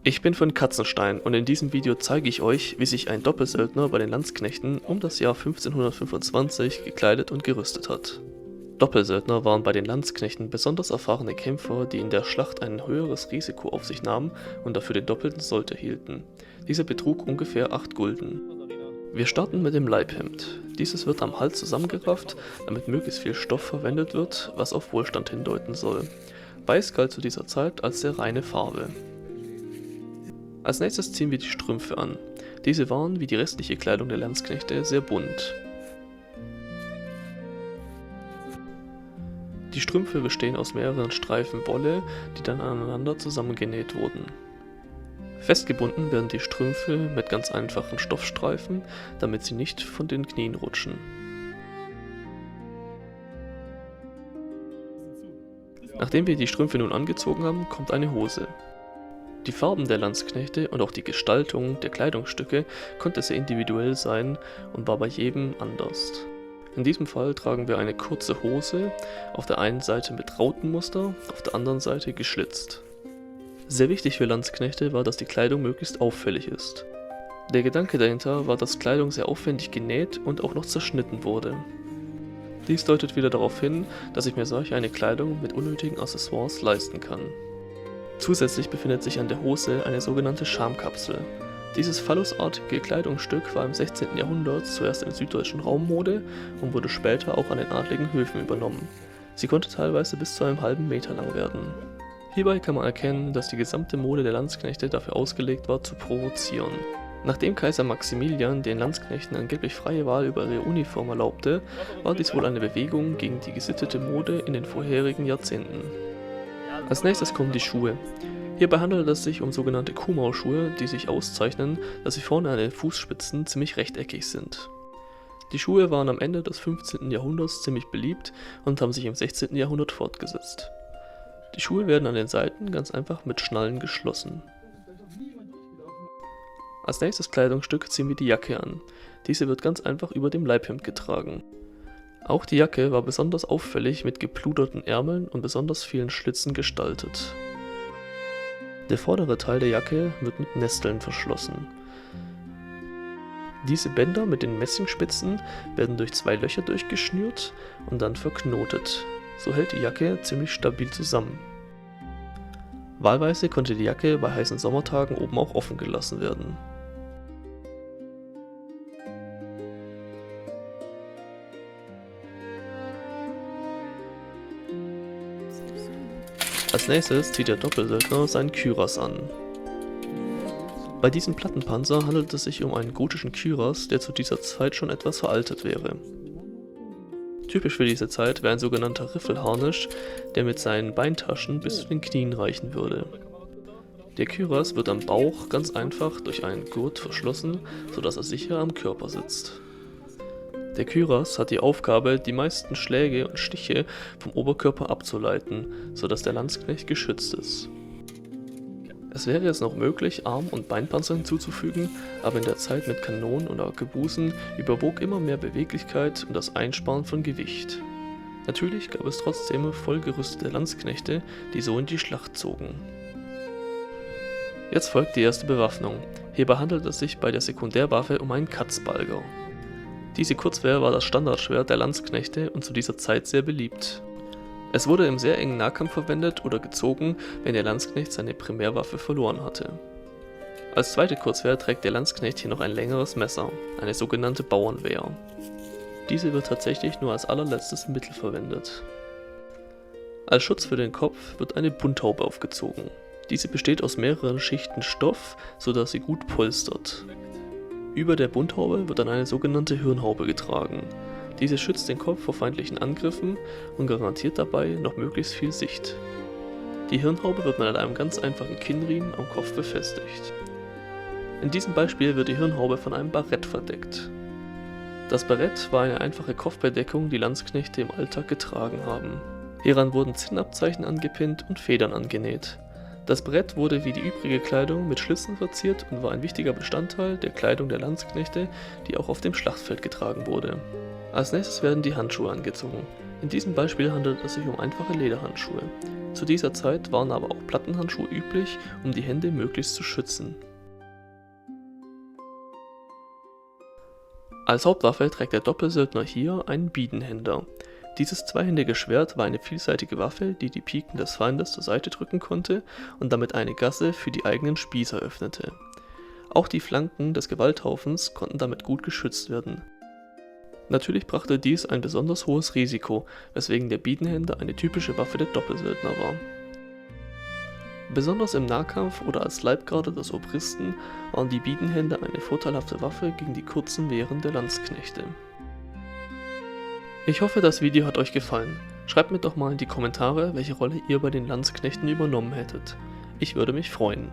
Ich bin von Katzenstein und in diesem Video zeige ich euch, wie sich ein Doppelsöldner bei den Landsknechten um das Jahr 1525 gekleidet und gerüstet hat. Doppelsöldner waren bei den Landsknechten besonders erfahrene Kämpfer, die in der Schlacht ein höheres Risiko auf sich nahmen und dafür den doppelten Sold erhielten. Dieser betrug ungefähr 8 Gulden. Wir starten mit dem Leibhemd. Dieses wird am Hals zusammengerafft, damit möglichst viel Stoff verwendet wird, was auf Wohlstand hindeuten soll. Weiß galt zu dieser Zeit als sehr reine Farbe. Als nächstes ziehen wir die Strümpfe an. Diese waren, wie die restliche Kleidung der Landsknechte, sehr bunt. Die Strümpfe bestehen aus mehreren Streifen Wolle, die dann aneinander zusammengenäht wurden. Festgebunden werden die Strümpfe mit ganz einfachen Stoffstreifen, damit sie nicht von den Knien rutschen. Nachdem wir die Strümpfe nun angezogen haben, kommt eine Hose. Die Farben der Landsknechte und auch die Gestaltung der Kleidungsstücke konnte sehr individuell sein und war bei jedem anders. In diesem Fall tragen wir eine kurze Hose, auf der einen Seite mit Rautenmuster, auf der anderen Seite geschlitzt. Sehr wichtig für Landsknechte war, dass die Kleidung möglichst auffällig ist. Der Gedanke dahinter war, dass Kleidung sehr aufwendig genäht und auch noch zerschnitten wurde. Dies deutet wieder darauf hin, dass ich mir solch eine Kleidung mit unnötigen Accessoires leisten kann. Zusätzlich befindet sich an der Hose eine sogenannte Schamkapsel. Dieses phallusartige Kleidungsstück war im 16. Jahrhundert zuerst im süddeutschen Raum Mode und wurde später auch an den adligen Höfen übernommen. Sie konnte teilweise bis zu einem halben Meter lang werden. Hierbei kann man erkennen, dass die gesamte Mode der Landsknechte dafür ausgelegt war, zu provozieren. Nachdem Kaiser Maximilian den Landsknechten angeblich freie Wahl über ihre Uniform erlaubte, war dies wohl eine Bewegung gegen die gesittete Mode in den vorherigen Jahrzehnten. Als nächstes kommen die Schuhe. Hierbei handelt es sich um sogenannte Kuhmaulschuhe, die sich auszeichnen, dass sie vorne an den Fußspitzen ziemlich rechteckig sind. Die Schuhe waren am Ende des 15. Jahrhunderts ziemlich beliebt und haben sich im 16. Jahrhundert fortgesetzt. Die Schuhe werden an den Seiten ganz einfach mit Schnallen geschlossen. Als nächstes Kleidungsstück ziehen wir die Jacke an. Diese wird ganz einfach über dem Leibhemd getragen. Auch die Jacke war besonders auffällig mit gepluderten Ärmeln und besonders vielen Schlitzen gestaltet. Der vordere Teil der Jacke wird mit Nesteln verschlossen. Diese Bänder mit den Messingspitzen werden durch 2 Löcher durchgeschnürt und dann verknotet. So hält die Jacke ziemlich stabil zusammen. Wahlweise konnte die Jacke bei heißen Sommertagen oben auch offen gelassen werden. Als nächstes zieht der Doppelsöldner seinen Kürass an. Bei diesem Plattenpanzer handelt es sich um einen gotischen Kürass, der zu dieser Zeit schon etwas veraltet wäre. Typisch für diese Zeit wäre ein sogenannter Riffelharnisch, der mit seinen Beintaschen bis zu den Knien reichen würde. Der Kürass wird am Bauch ganz einfach durch einen Gurt verschlossen, sodass er sicher am Körper sitzt. Der Kürass hat die Aufgabe, die meisten Schläge und Stiche vom Oberkörper abzuleiten, sodass der Landsknecht geschützt ist. Es wäre jetzt noch möglich, Arm- und Beinpanzer hinzuzufügen, aber in der Zeit mit Kanonen und Arkebusen überwog immer mehr Beweglichkeit und das Einsparen von Gewicht. Natürlich gab es trotzdem vollgerüstete Landsknechte, die so in die Schlacht zogen. Jetzt folgt die erste Bewaffnung. Hierbei handelt es sich bei der Sekundärwaffe um einen Katzbalger. Diese Kurzwehr war das Standardschwert der Landsknechte und zu dieser Zeit sehr beliebt. Es wurde im sehr engen Nahkampf verwendet oder gezogen, wenn der Landsknecht seine Primärwaffe verloren hatte. Als zweite Kurzwehr trägt der Landsknecht hier noch ein längeres Messer, eine sogenannte Bauernwehr. Diese wird tatsächlich nur als allerletztes Mittel verwendet. Als Schutz für den Kopf wird eine Bunthaube aufgezogen. Diese besteht aus mehreren Schichten Stoff, sodass sie gut polstert. Über der Bunthaube wird dann eine sogenannte Hirnhaube getragen. Diese schützt den Kopf vor feindlichen Angriffen und garantiert dabei noch möglichst viel Sicht. Die Hirnhaube wird mit einem ganz einfachen Kinnriemen am Kopf befestigt. In diesem Beispiel wird die Hirnhaube von einem Barett verdeckt. Das Barett war eine einfache Kopfbedeckung, die Landsknechte im Alltag getragen haben. Hieran wurden Zinnabzeichen angepinnt und Federn angenäht. Das Barett wurde wie die übrige Kleidung mit Schlitzen verziert und war ein wichtiger Bestandteil der Kleidung der Landsknechte, die auch auf dem Schlachtfeld getragen wurde. Als nächstes werden die Handschuhe angezogen. In diesem Beispiel handelt es sich um einfache Lederhandschuhe. Zu dieser Zeit waren aber auch Plattenhandschuhe üblich, um die Hände möglichst zu schützen. Als Hauptwaffe trägt der Doppelsöldner hier einen Biedenhänder. Dieses zweihändige Schwert war eine vielseitige Waffe, die die Piken des Feindes zur Seite drücken konnte und damit eine Gasse für die eigenen Spießer öffnete. Auch die Flanken des Gewalthaufens konnten damit gut geschützt werden. Natürlich brachte dies ein besonders hohes Risiko, weswegen der Biedenhänder eine typische Waffe der Doppelsöldner war. Besonders im Nahkampf oder als Leibgarde des Obristen waren die Biedenhänder eine vorteilhafte Waffe gegen die kurzen Wehren der Landsknechte. Ich hoffe, das Video hat euch gefallen. Schreibt mir doch mal in die Kommentare, welche Rolle ihr bei den Landsknechten übernommen hättet. Ich würde mich freuen.